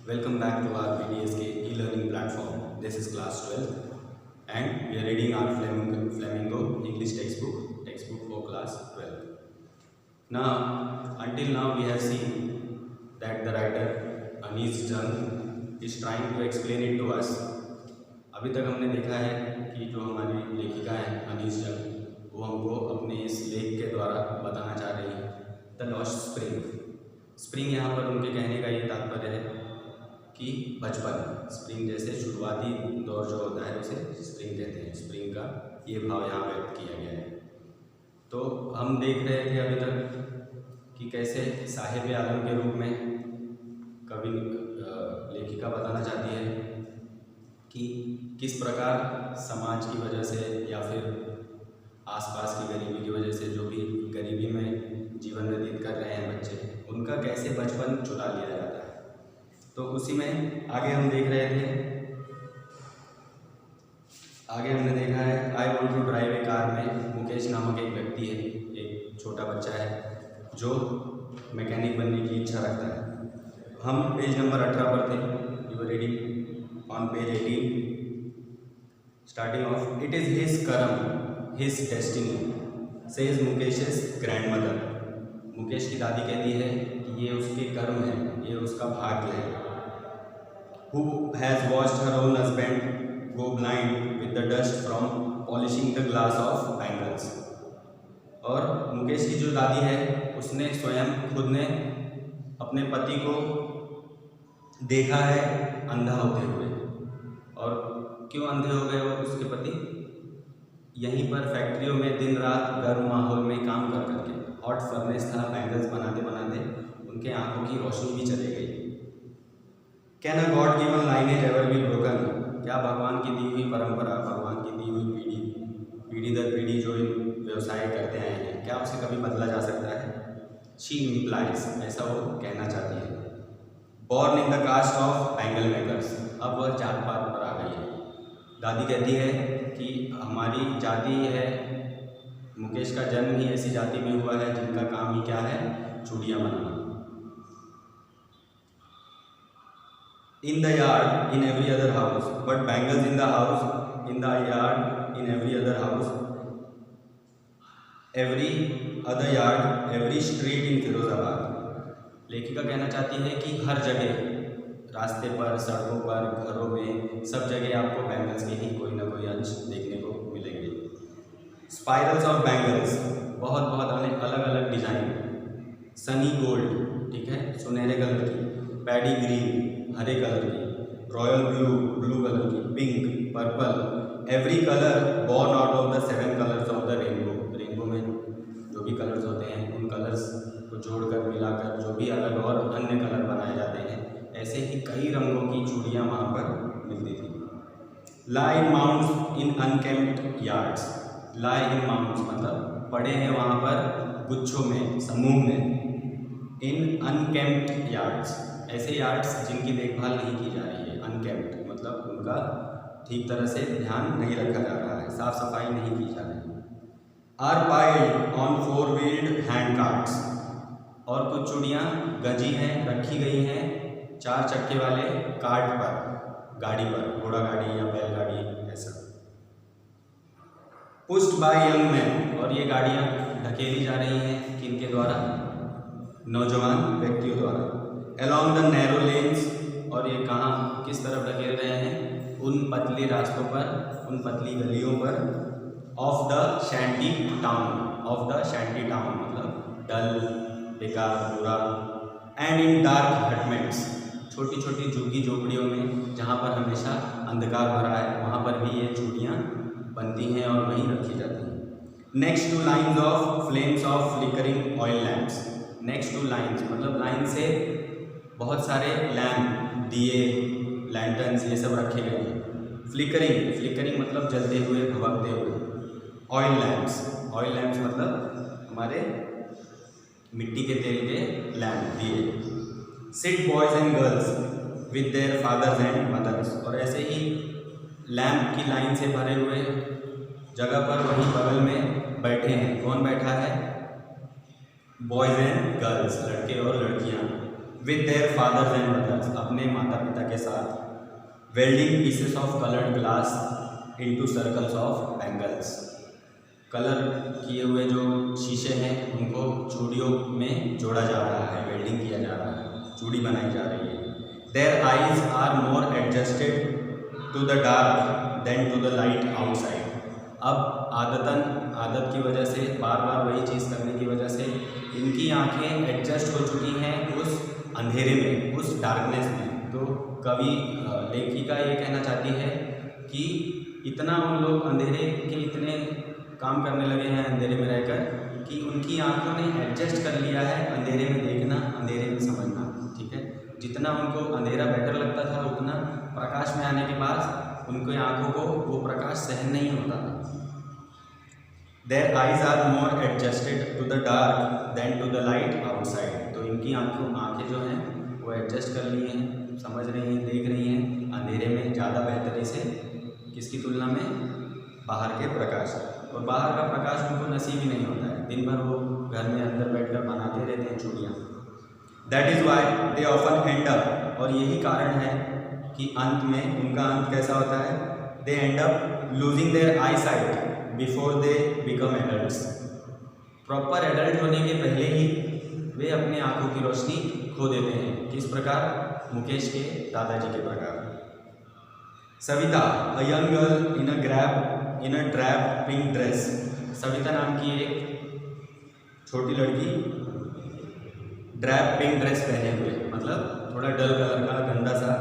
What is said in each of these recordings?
Welcome back to our PDSK e-learning platform. This is class 12 and we are reading our Flamingo English textbook for class 12. Now, until now we have seen that the writer Anees Jung is trying to explain it to us. अभी तक हमने देखा है कि जो हमारी लेखिका है अनीस जंग वो हमको अपने इस लेख के द्वारा बताना चाह रही है द लॉस्ट स्प्रिंग यहाँ पर उनके कहने का ये तात्पर्य है कि बचपन स्प्रिंग जैसे शुरुआती दौर जो होता है उसे स्प्रिंग कहते हैं। स्प्रिंग का ये भाव यहाँ व्यक्त किया गया है। तो हम देख रहे थे अभी तक कि कैसे साहिब आलम के रूप में कवि लेखिका बताना चाहती है कि किस प्रकार समाज की वजह से या फिर आसपास की गरीबी की वजह से जो भी गरीबी में जीवन व्यतीत कर रहे हैं बच्चे उनका कैसे बचपन चुरा लिया जाता है। तो उसी में आगे हम देख रहे थे, आगे हमने देखा है I want to drive a car में मुकेश नामक एक व्यक्ति है, एक छोटा बच्चा है जो मैकेनिक बनने की इच्छा रखता है। हम पेज नंबर 18 पर थे। You are reading on page 18 starting off it is his karma his destiny says मुकेश's ग्रैंडमदर। मुकेश की दादी कहती है कि ये उसके कर्म है, ये उसका भाग्य है। Who has watched her own husband go blind with the dust from polishing the glass of bangles। और मुकेश की जो दादी है उसने स्वयं खुद ने अपने पति को देखा है अंधा होते हुए। और क्यों अंधे हो गए वो उसके पति? यहीं पर फैक्ट्रियों में दिन रात गर्म माहौल में काम कर करके, हॉट फर्नेस था, बैंगल्स बनाते बनाते उनके आंखों की रोशनी भी चली गई। Can a God given lineage ever be broken. क्या भगवान की दी हुई परंपरा, भगवान की दी हुई पीढ़ी दर पीढ़ी जो व्यवसाय करते आए हैं, क्या उसे कभी बदला जा सकता है? शी इम्प्लाइज, ऐसा वो कहना चाहती है। Born in the caste of bangle makers. अब वह जात पात पर आ गई है। दादी कहती है कि हमारी जाति है, मुकेश का जन्म ही ऐसी जाति में हुआ है जिनका काम ही क्या है? चूड़ियाँ बनाना। In the yard, in every other house, but bangles in the house, in the yard, in every other house, every other yard, every street in Firozabad. लेखिका कहना चाहती है कि हर जगह, रास्ते पर, सड़कों पर, घरों में, सब जगह आपको बैंगल्स के ही कोई ना कोई अंश देखने को मिलेंगे। स्पाइरल्स ऑफ बैंगल्स, बहुत बहुत अलग अलग डिजाइन। सनी गोल्ड, ठीक है, सुनहरे कलर की। पैडी ग्रीन, हरे कलर की। रॉयल ब्लू, ब्लू कलर की। Pink, purple, every colour born out of the 7 colours of the rainbow. Rainbow में जो भी कलर्स होते हैं उन कलर्स को जोड़कर मिलाकर जो भी अलग और अन्य कलर बनाए जाते हैं, ऐसे ही कई रंगों की चूड़ियाँ वहाँ पर मिलती थी। लाई इन माउंट्स इन अनकेम्प्ड यार्ड्स। लाई इन माउंट्स मतलब पड़े हैं वहाँ पर गुच्छों में, समूह में। इन अनकेम्प्ड यार्ड्स, ऐसे यार्ड्स जिनकी देखभाल नहीं की जा रही है। अनकेम्प्ड मतलब उनका ठीक तरह से ध्यान नहीं रखा जा रहा है, साफ सफाई नहीं की जा रही है। Are piled on 4 wheeled hand carts. और कुछ चूड़ियाँ गजी हैं, रखी गई हैं 4 चक्के वाले कार्ट पर, गाड़ी पर, घोड़ा गाड़ी या बैलगाड़ी ऐसा। पुश्ड बाय यंग मैन, और ये गाड़ियाँ ढकेली जा रही हैं किनके द्वारा? नौजवान व्यक्तियों द्वारा। अलॉन्ग द नैरो लेन्स, और ये कहाँ किस तरफ ढकेल रहे हैं? उन पतली रास्तों पर, उन पतली गलियों पर। Of the shanty town, of the shanty town मतलब डल, बेकार, बुरा। एंड इन डार्क हटमेंट्स, छोटी छोटी झुग्गी झोपड़ियों में जहाँ पर हमेशा अंधकार भरा है, वहाँ पर भी ये चूड़ियाँ बनती हैं और वहीं रखी जाती हैं। Next two lines of flames of flickering oil lamps. Next two lines मतलब लाइन से बहुत सारे लैम्प, दिए, लैंटर्न्स ये सब रखे गए हैं। फ्लिकरिंग, फ्लिकरिंग मतलब जलते हुए, भभकते हुए। ऑयल लैम्प्स, ऑयल लैम्प्स मतलब हमारे मिट्टी के तेल के लैम्प, दिए। Sit boys and girls with their fathers and mothers. और ऐसे ही लैम्प की लाइन से भरे हुए जगह पर वहीं बगल में बैठे हैं। कौन बैठा है? बॉयज़ एंड गर्ल्स, लड़के और लड़कियाँ। With their fathers and mothers, अपने माता पिता के साथ। Welding pieces of coloured glass into circles of bangles, colour किए हुए जो शीशे हैं उनको चूड़ियों में जोड़ा जा रहा है, वेल्डिंग किया जा रहा है, चूड़ी बनाई जा रही है। Their eyes are more adjusted to the dark than to the light outside, अब आदत की वजह से, बार बार वही चीज़ करने की वजह से इनकी आंखें एडजस्ट हो चुकी हैं उस अंधेरे में, उस डार्कनेस में। तो कवि लेखिका ये कहना चाहती है कि इतना उन लोग अंधेरे के इतने काम करने लगे हैं अंधेरे में रहकर कि उनकी आंखों ने एडजस्ट कर लिया है अंधेरे में देखना, अंधेरे में समझना। ठीक है, जितना उनको अंधेरा बेटर लगता था उतना प्रकाश में आने के बाद उनकी आंखों को वो प्रकाश सहन नहीं होता था। Their eyes are more adjusted to the dark than to the light outside, तो इनकी आंखें जो हैं वो एडजस्ट कर ली हैं, समझ रही हैं, देख रही हैं अंधेरे में ज़्यादा बेहतरी से, किसकी तुलना में, बाहर के प्रकाश। और बाहर का प्रकाश उनको नसीब ही नहीं होता है, दिन भर वो घर में अंदर बैठकर बनाते रहते हैं चूड़ियाँ। That is why they often and up, और यही कारण है कि अंत में उनका अंत कैसा होता है, they end up losing their eyesight before they become adults, proper adult होने के पहले ही वे अपनी आंखों की रोशनी खो देते हैं। किस प्रकार, मुकेश के दादाजी के प्रकार। Savita, a young girl in a drab pink dress, Savita नाम की एक छोटी लड़की ड्रैप पिंक ड्रेस पहने हुए, मतलब थोड़ा डल कलर का गंदा सा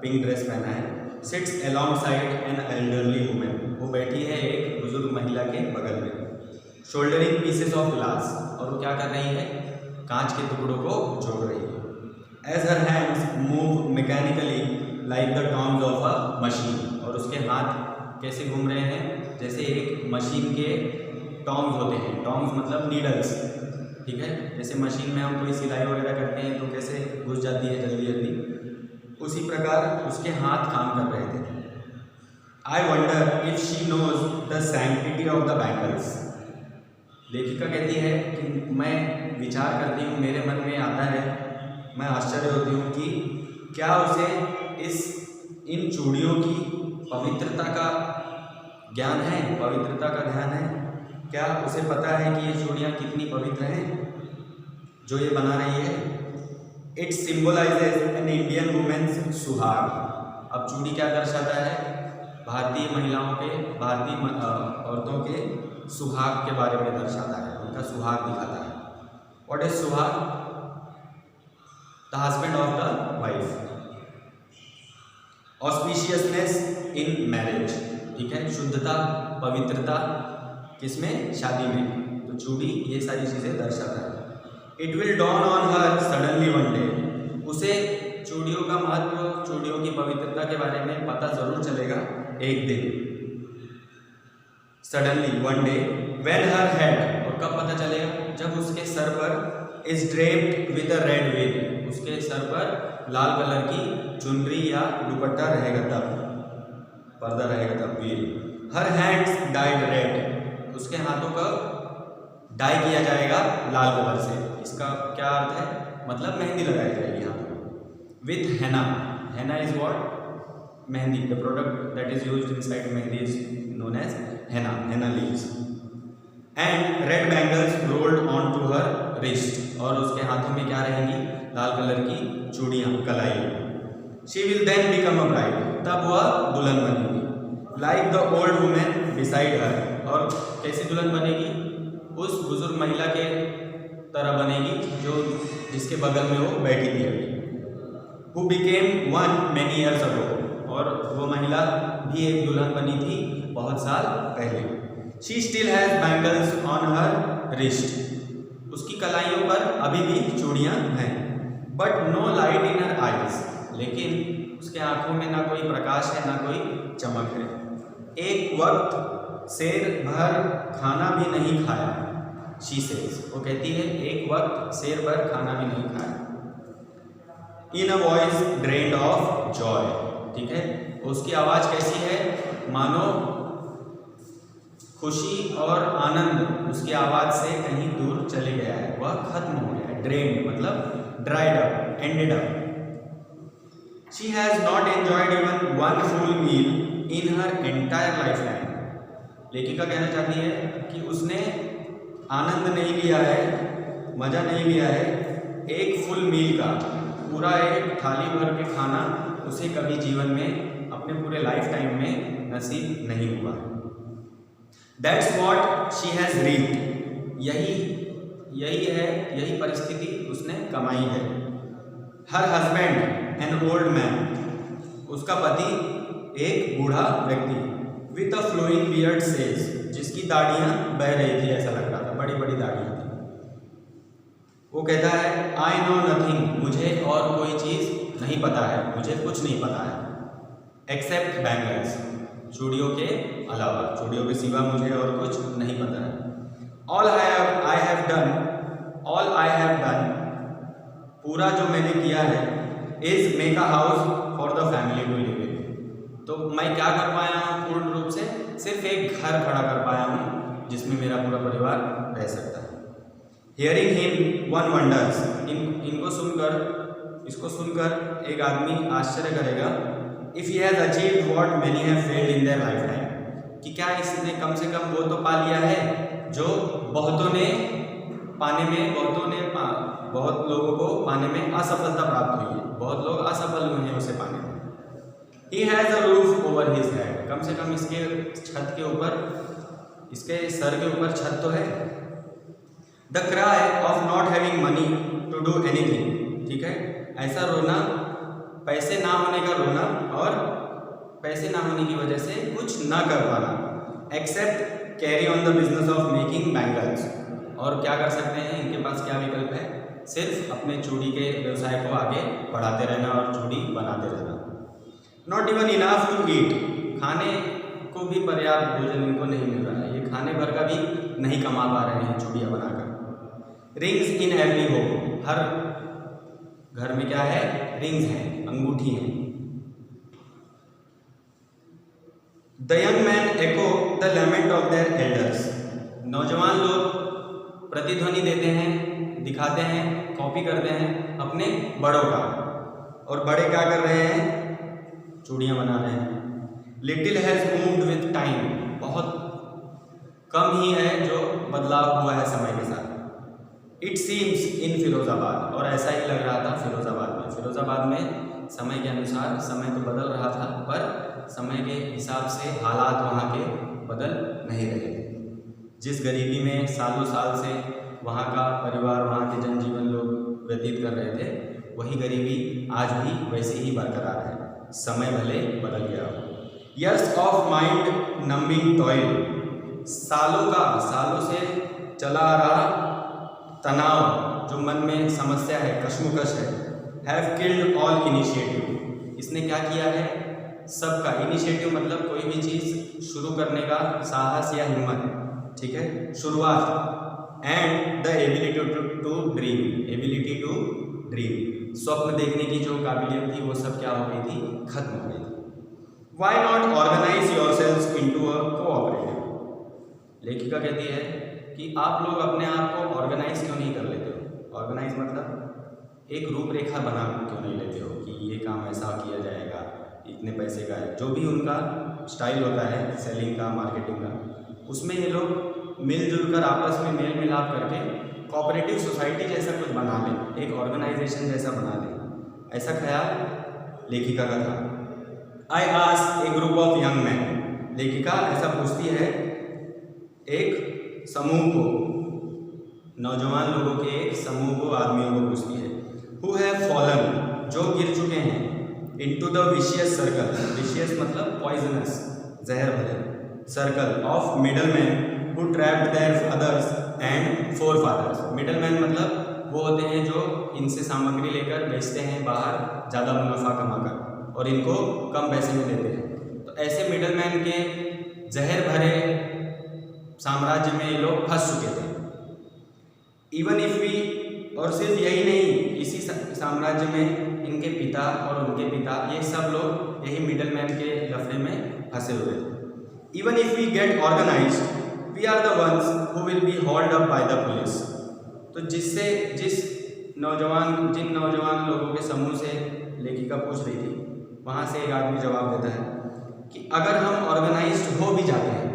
पिंक ड्रेस पहना है। Sits alongside an elderly women, वो बैठी है एक बुजुर्ग महिला के बगल में। शोल्डरिंग पीसेस ऑफ ग्लास, और वो क्या कर रही है, कांच के टुकड़ों को जोड़ रही है। As her hands move mechanically like the tongs of a machine, और उसके हाथ कैसे घूम रहे हैं, जैसे एक मशीन के टॉन्ग्स होते हैं, टॉन्ग्स मतलब नीडल्स। ठीक है, जैसे मशीन में हम कोई सिलाई वगैरह करते हैं तो कैसे घुस जाती है जल्दी जल्दी, उसी प्रकार उसके हाथ काम कर रहे थे। I wonder if she knows the sanctity of the bangles, लेखिका कहती है कि मैं विचार करती हूँ, मेरे मन में आता है, मैं आश्चर्य होती हूँ कि क्या उसे इन चूड़ियों की पवित्रता का ज्ञान है, पवित्रता का ध्यान है, क्या उसे पता है कि ये चूड़ियाँ कितनी पवित्र हैं जो ये बना रही है। It symbolises an Indian women's suhag, अब चूड़ी क्या दर्शाता है, भारतीय महिलाओं के, भारतीय औरतों के सुहाग के बारे में दर्शाता है, उनका सुहाग दिखाता है। व्हाट इज सुहाग, the husband of the wife. Auspiciousness in marriage, ठीक है, शुद्धता, पवित्रता किसमें, शादी में, तो चूड़ी ये सारी चीज़ें दर्शाता है। It will dawn on her suddenly one day, उसे चूड़ियों का महत्व, चूड़ियों की पवित्रता के बारे में पता जरूर चलेगा एक दिन, suddenly one day. When her head, और कब पता चलेगा, जब उसके सर पर is draped with a red well, उसके सर पर लाल कलर की चुनरी या दुपट्टा रहेगा तब, पर्दा रहेगा तब, well. Her hands died red, उसके हाथों का डाई किया जाएगा लाल कलर से। इसका क्या अर्थ है, मतलब मेहंदी लगाई जाएगी हाथों में। With henna, henna is what, mehndi, the product that is used inside mehndi is known as henna, henna leaves. And red bangles rolled on to her wrist, और उसके हाथों में क्या रहेंगी, लाल कलर की चूड़ियाँ, कलाई। She will then become a bride, तब वह दुल्हन बनेगी। Like the old women beside her, और कैसी दुल्हन बनेगी, उस बुजुर्ग महिला के तरह बनेगी जो जिसके बगल में वो बैठी थी अभी। Who became one many years ago, और वो महिला भी एक दुल्हन बनी थी बहुत साल पहले। She still has bangles on her wrist, उसकी कलाइयों पर अभी भी चूड़ियाँ हैं। But no light in her eyes, लेकिन उसके आंखों में ना कोई प्रकाश है ना कोई चमक है। एक वक्त शेर भर खाना भी नहीं खाया, शी सेज, वो कहती है एक वक्त शेर भर खाना भी नहीं खाया। In a voice drained of joy, ठीक है, उसकी आवाज़ कैसी है, मानो खुशी और आनंद उसकी आवाज़ से कहीं दूर चले गया है, वह खत्म हो गया है। ड्रेन्ड मतलब dried up, ended up. She has not enjoyed even one full meal in her entire lifetime. लेखिका कहना चाहती है कि उसने आनंद नहीं लिया है, मज़ा नहीं लिया है एक फुल मील का, पूरा एक थाली भर के खाना उसे कभी जीवन में अपने पूरे लाइफ टाइम में नसीब नहीं हुआ। That's what she has reaped. यही परिस्थिति उसने कमाई है। Her husband, an old man, उसका पति एक बूढ़ा व्यक्ति, with a flowing beard says, जिसकी दाढ़ियाँ बह रही थी, ऐसा लग रहा था, बड़ी बड़ी दाढ़ियाँ थी। वो कहता है I know nothing, मुझे और कोई चीज़ नहीं पता है, मुझे कुछ नहीं पता है, except bangles, चूड़ियों के अलावा, चूड़ियों के सिवा मुझे और कुछ नहीं पता है। All I have done, पूरा जो मैंने किया है, is make a house for the family to live in. तो मैं क्या कर पाया हूँ? पूर्ण रूप से सिर्फ एक घर खड़ा कर पाया हूँ जिसमें मेरा पूरा परिवार रह सकता है। Hearing him, one wonders. इसको सुनकर एक आदमी आश्चर्य करेगा, if he has achieved what many have failed in their lifetime, कि क्या इसने कम से कम वो तो पा लिया है जो बहुत लोगों को पाने में असफलता प्राप्त हुई है, बहुत लोग असफल हुए हैं उसे पाने में। He has a roof over his head, कम से कम इसके छत के ऊपर, इसके सर के ऊपर छत तो है। The cry of not having money to do anything, ठीक है, ऐसा रोना, पैसे ना होने का रोना और पैसे ना होने की वजह से कुछ ना कर पाना। Except carry on the business of making bangles, और क्या कर सकते हैं, इनके पास क्या विकल्प है, सिर्फ अपने चूड़ी के व्यवसाय को आगे बढ़ाते रहना और चूड़ी बनाते रहना। Not even enough to eat, खाने को भी पर्याप्त भोजन इनको नहीं मिल रहा है, ये खाने भर का भी नहीं कमा पा रहे हैं चूड़ियाँ बनाकर। Rings in every home, हर घर में क्या है, रिंग्स हैं, अंगूठी हैं। The young men echo the lament of their elders, नौजवान लोग प्रतिध्वनि देते हैं, दिखाते हैं, कॉपी करते हैं अपने बड़ों का, और बड़े क्या कर रहे हैं, चूड़ियाँ बना रहे हैं। Little has moved with time, बहुत कम ही है जो बदलाव हुआ है समय के साथ। It seems in फिरोजाबाद, और ऐसा ही लग रहा था फिरोजाबाद में। फिरोजाबाद में समय के अनुसार समय तो बदल रहा था, पर समय के हिसाब से हालात वहाँ के बदल नहीं रहे थे। जिस गरीबी में सालों साल से वहाँ का परिवार, वहाँ के जनजीवन लोग व्यतीत कर रहे थे, वही गरीबी आज भी वैसे ही बरकरार है, समय भले बदल गया हो। Years of mind numbing toil, सालों से चला आ रहा तनाव, जो मन में समस्या है, कश्मकश है, have killed all initiative, इसने क्या किया है, सबका इनिशिएटिव मतलब कोई भी चीज़ शुरू करने का साहस या हिम्मत, ठीक है, शुरुआत। And the ability to dream, स्वप्न देखने की जो काबिलियत थी वो सब क्या हो गई थी, खत्म हो गई थी। Why not organise yourselves into a cooperative, लेखिका कहती है कि आप लोग अपने आप को ऑर्गेनाइज क्यों नहीं कर लेते हो। ऑर्गेनाइज मतलब एक रूपरेखा बना क्यों नहीं लेते हो कि ये काम ऐसा किया जाएगा, इतने पैसे का है, जो भी उनका स्टाइल होता है सेलिंग का, मार्केटिंग का, उसमें ये लोग मिलजुल कर आपस में मेल मिलाप करके कोऑपरेटिव सोसाइटी जैसा कुछ बना लें, एक ऑर्गेनाइजेशन जैसा बना लें, ऐसा ख्याल लेखिका का था। I ask A group of young man, लेखिका ऐसा पूछती है एक समूह को, नौजवान लोगों के एक समूह को, आदमियों को पूछती है, हु हैव फॉलन, जो गिर चुके हैं, into the vicious circle, vicious मतलब पॉइजनस, जहर भरे, circle of middleman who trapped their fathers and forefathers. Middleman मतलब वो होते हैं जो इनसे सामग्री लेकर बेचते हैं बाहर ज़्यादा मुनाफा कमाकर और इनको कम पैसे में देते हैं। तो ऐसे मिडलमैन के जहर भरे साम्राज्य में ये लोग फंस चुके थे। इवन इफ वी, और सिर्फ यही नहीं, इसी साम्राज्य में इनके पिता और उनके पिता, ये सब लोग यही मिडलमैन के लफड़े में फंसे हुए थे। Even if we get organise we are the ones who will be hold up by the police, तो जिस जिन नौजवान लोगों के समूह से लेखिका पूछ रही थी, वहाँ से एक आदमी जवाब देता है कि अगर हम ऑर्गेनाइज्ड हो भी जाते हैं,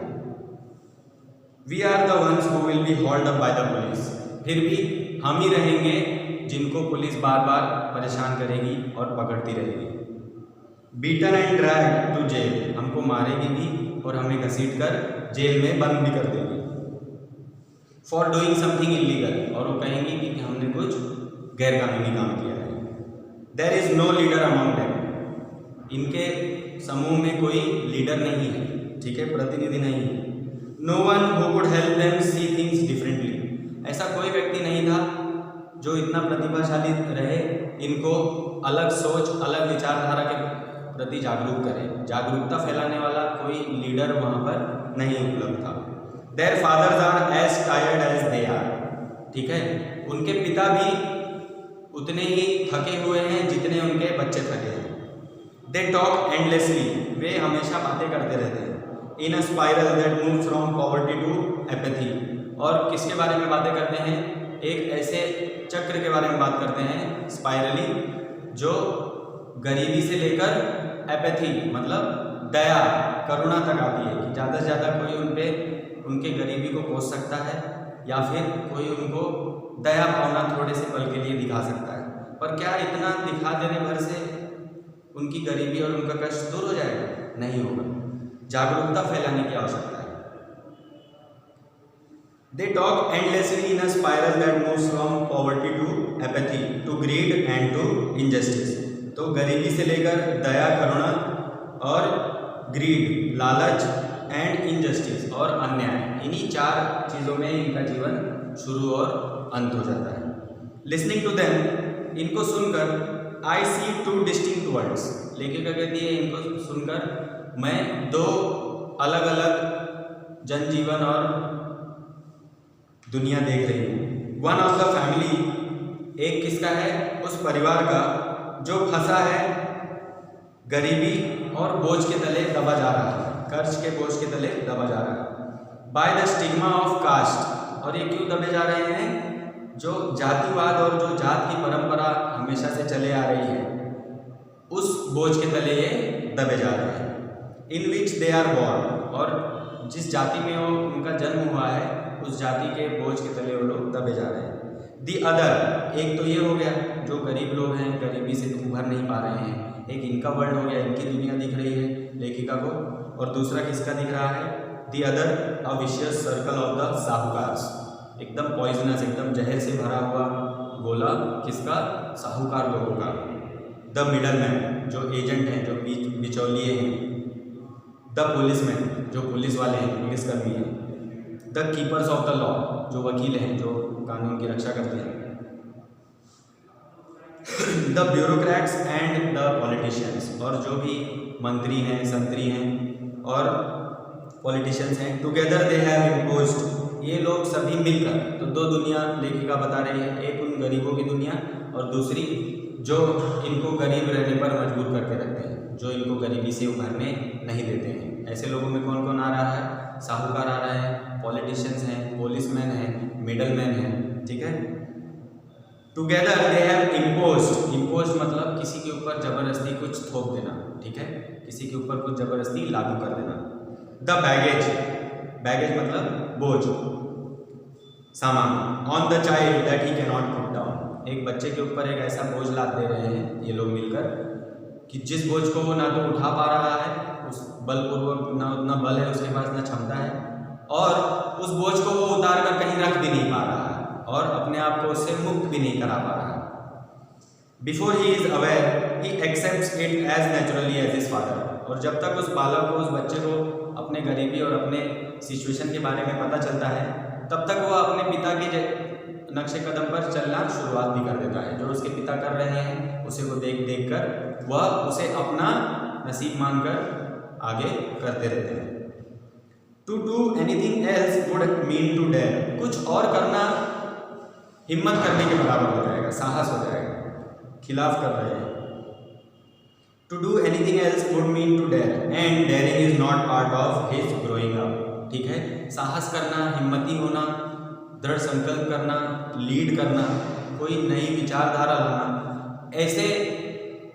we are the ones who will be hold up by the police, फिर भी हम ही रहेंगे जिनको पुलिस बार बार परेशान करेगी और पकड़ती रहेगी। Beaten and drag to jail, हमको मारेगी भी और हमें घसीट कर जेल में बंद भी कर देगी। फॉर डूइंग समथिंग इलीगल, और वो कहेंगी कि हमने कुछ गैरकानूनी काम किया है। There is no leader among them, इनके समूह में कोई लीडर नहीं है, ठीक है, प्रतिनिधि नहीं है। No one who could help them see things differently, ऐसा कोई व्यक्ति नहीं था जो इतना प्रतिभाशाली रहे, इनको अलग सोच, अलग विचारधारा के प्रति जागरूक करे। जागरूकता फैलाने वाला कोई लीडर वहाँ पर नहीं उपलब्ध था। Their fathers are as tired as they are, ठीक है, उनके पिता भी उतने ही थके हुए हैं जितने उनके बच्चे थके हैं। दे टॉक एंडलेसली, वे हमेशा बातें करते रहते हैं। In a spiral that move from poverty to apathy, और किसके बारे में बातें करते हैं? एक ऐसे चक्र के बारे में बात करते हैं स्पाइरली, जो गरीबी से लेकर एपैथी मतलब दया, करुणा तक आती है कि ज़्यादा से ज़्यादा कोई उनके गरीबी को कोस सकता है या फिर कोई उनको दया भावना थोड़े से पल के लिए दिखा सकता है। पर क्या इतना दिखा देने भर से उनकी गरीबी और उनका कष्ट दूर हो जाएगा? नहीं होगा। जागरूकता फैलाने की आवश्यकता है। They talk endlessly in a spiral that moves from poverty to apathy, to greed and to injustice. तो गरीबी से लेकर दया, करुणा और ग्रीड, लालच एंड इनजस्टिस और अन्याय, इन्हीं 4 चीज़ों में इनका जीवन शुरू और अंत हो जाता है। लिसनिंग टू देम, इनको सुनकर आई सी 2 डिस्टिंक्ट वर्ल्ड्स, लेखिका कहती है इनको सुनकर मैं 2 अलग अलग जनजीवन और दुनिया देख रही हूँ। वन ऑफ द फैमिली, एक किसका है? उस परिवार का जो फंसा है गरीबी और बोझ के तले दबा जा रहा है, कर्ज के बोझ के तले दबा जा रहा है। By the stigma of caste, और ये क्यों दबे जा रहे हैं? जो जातिवाद और जो जात की परंपरा हमेशा से चले आ रही है, उस बोझ के तले ये दबे जा रहे हैं। इन विच दे आर बॉर्न, और जिस जाति में वो उनका जन्म हुआ है, उस जाति के बोझ के तले वो लोग दबे जा रहे हैं। दी अदर, एक तो ये हो गया जो गरीब लोग हैं, गरीबी से उभर नहीं पा रहे हैं, एक इनका वर्ल्ड हो गया, इनकी दुनिया दिख रही है लेखिका को, और दूसरा किसका दिख रहा है? The other a vicious circle of the साहूकार्स, एकदम पॉइजनस, एकदम जहर से भरा हुआ गोला, किसका? साहूकार लोगों का। द मिडल मैन, जो एजेंट हैं, जो बिचौलिए हैं। द पुलिसमैन, जो पुलिस वाले हैं, पुलिसकर्मी हैं। The keepers of the law, जो वकील हैं, जो कानून की रक्षा करते हैं। The bureaucrats and the politicians, और जो भी मंत्री हैं, संतरी हैं और पॉलिटिशियंस हैं। टुगेदर दे हैव इम्पोज्ड, ये लोग सभी मिलकर, तो 2 दुनिया लेखिका बता रही है, एक उन गरीबों की दुनिया और दूसरी जो इनको गरीब रहने पर मजबूर करके रखते हैं, जो इनको गरीबी से उभरने नहीं देते हैं। ऐसे लोगों में कौन कौन आ रहा है? साहूकार आ रहा है, पॉलिटिशियंस हैं, पुलिसमैन हैं, मिडलमैन हैं, ठीक है। Together they have imposed, imposed मतलब किसी के ऊपर जबरदस्ती कुछ थोप देना, ठीक है, किसी के ऊपर कुछ जबरदस्ती लागू कर देना। द बैगेज, बैगेज मतलब बोझ, सामान। On the child that he can not put down, एक बच्चे के ऊपर एक ऐसा बोझ लाद दे रहे हैं ये लोग मिलकर कि जिस बोझ को वो ना तो उठा पा रहा है, उस बलपूर्वक, ना उतना बल है उसके पास, ना क्षमता है, और उस बोझ को वो उतार कर कहीं रख भी नहीं पा रहा है और अपने आप को उससे मुक्त भी नहीं करा पा रहा है। Before he is aware he accepts it as naturally as his father, और जब तक उस बालक को, उस बच्चे को अपने गरीबी और अपने सिचुएशन के बारे में पता चलता है, तब तक वो अपने पिता के नक्शे कदम पर चलना शुरुआत भी कर देता है। जो उसके पिता कर रहे हैं उसे वो देख देख कर वह उसे अपना नसीब मानकर आगे करते रहते हैं। To do anything else would mean to dare, कुछ और करना हिम्मत करने के बराबर हो जाएगा, साहस हो जाएगा, खिलाफ कर रहे हैं। To do anything else would mean to dare and daring is not part of his growing up, ठीक है। साहस करना, हिम्मती होना, दृढ़ संकल्प करना, लीड करना, कोई नई विचारधारा लाना, ऐसे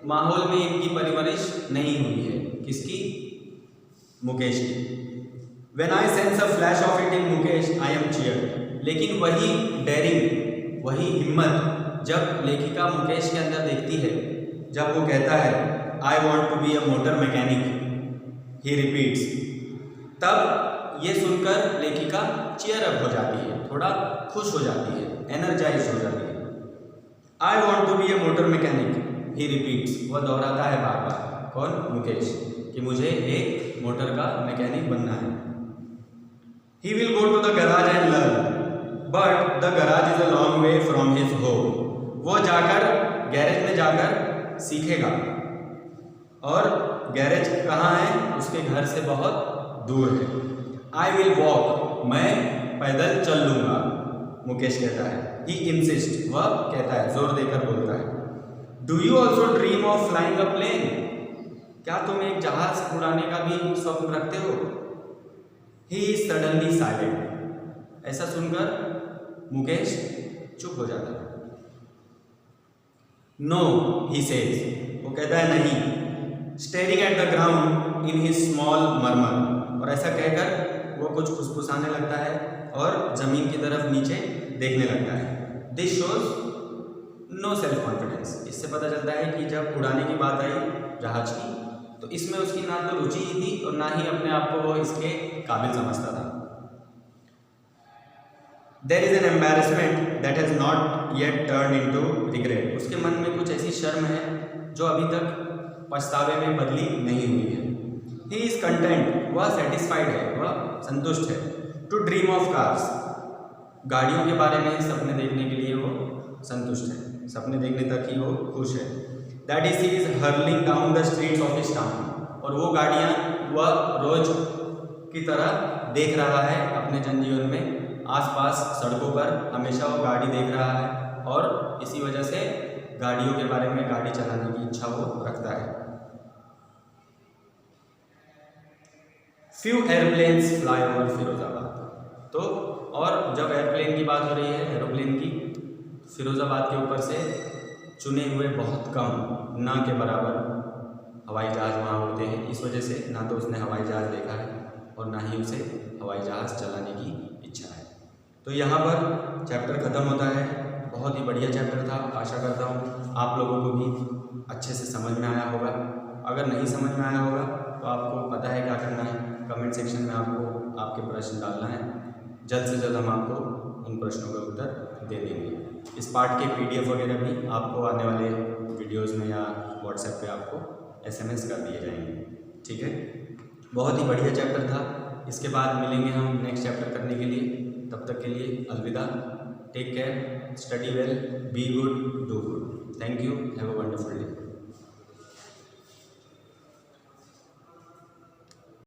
माहौल में इनकी परवरिश नहीं हुई है। किसकी? मुकेश की। When I sense a flash of it in Mukesh, I am cheered। लेकिन वही डेयरिंग, वही हिम्मत जब लेखिका मुकेश के अंदर देखती है, जब वो कहता है I want to be a motor mechanic, he repeats, तब ये सुनकर लेखिका चीयर अप हो जाती है, थोड़ा खुश हो जाती है, एनर्जाइज हो जाती है। I want to be a motor mechanic, he repeats, वह दोहराता है बार बार। कौन? मुकेश, कि मुझे एक मोटर का मैकेनिक बनना है। He will go to the garage and learn, but the garage is a long way from his home। वो जाकर गैरेज में जाकर सीखेगा, और गैरेज कहाँ है? उसके घर से बहुत दूर है। I will walk, मैं पैदल चल लूँगा, मुकेश कहता है। He insists, वह कहता है, जोर देकर बोलता है। Do you also dream of flying a plane? क्या तुम एक जहाज उड़ाने का भी स्वप्न रखते हो? He is suddenly silent। ऐसा सुनकर मुकेश चुप हो जाता है। No, he says, वो कहता है नहीं। Staring at the ground in his small murmur, और ऐसा कहकर वो कुछ फुसफुसाने लगता है और जमीन की तरफ नीचे देखने लगता है। This shows no self confidence। इससे पता चलता है कि जब उड़ाने की बात आई जहाज की, तो इसमें उसकी ना तो रुचि ही थी और ना ही अपने आप को वो इसके काबिल समझता था। There is an embarrassment that has not yet turned into regret। उसके मन में कुछ ऐसी शर्म है जो अभी तक पछतावे में बदली नहीं हुई है। He is content, वह satisfied है, वह संतुष्ट है। To dream of cars, गाड़ियों के बारे में सपने देखने के लिए वो संतुष्ट है, सपने देखने तक ही वो खुश है। That is, he is hurling down the streets of his town, और वो गाड़ियाँ वह रोज की तरह देख रहा है अपने जनजीवन में, आसपास सड़कों पर हमेशा वो गाड़ी देख रहा है, और इसी वजह से गाड़ियों के बारे में, गाड़ी चलाने की इच्छा वो रखता है। Few airplanes fly over Firozabad. तो और जब एयरप्लेन की बात हो रही है, एरोप्लेन की, फिरोजाबाद के ऊपर से चुने हुए बहुत कम, ना के बराबर हवाई जहाज़ वहाँ उड़ते हैं। इस वजह से ना तो उसने हवाई जहाज़ देखा है और ना ही उसे हवाई जहाज़ चलाने की इच्छा है। तो यहाँ पर चैप्टर ख़त्म होता है। बहुत ही बढ़िया चैप्टर था। आशा करता हूँ आप लोगों को भी अच्छे से समझ में आया होगा। अगर नहीं समझ में आया होगा तो आपको पता है क्या करना है, कमेंट सेक्शन में आपको आपके प्रश्न डालना है। जल्द से जल्द हम आपको उन प्रश्नों का उत्तर दे देंगे। इस पार्ट के PDF वगैरह भी आपको आने वाले वीडियोस में या WhatsApp पे आपको SMS कर दिए जाएंगे। ठीक है, बहुत ही बढ़िया चैप्टर था। इसके बाद मिलेंगे हम नेक्स्ट चैप्टर करने के लिए। तब तक के लिए अलविदा। Take care, study well, be good, do good. Thank you, have a wonderful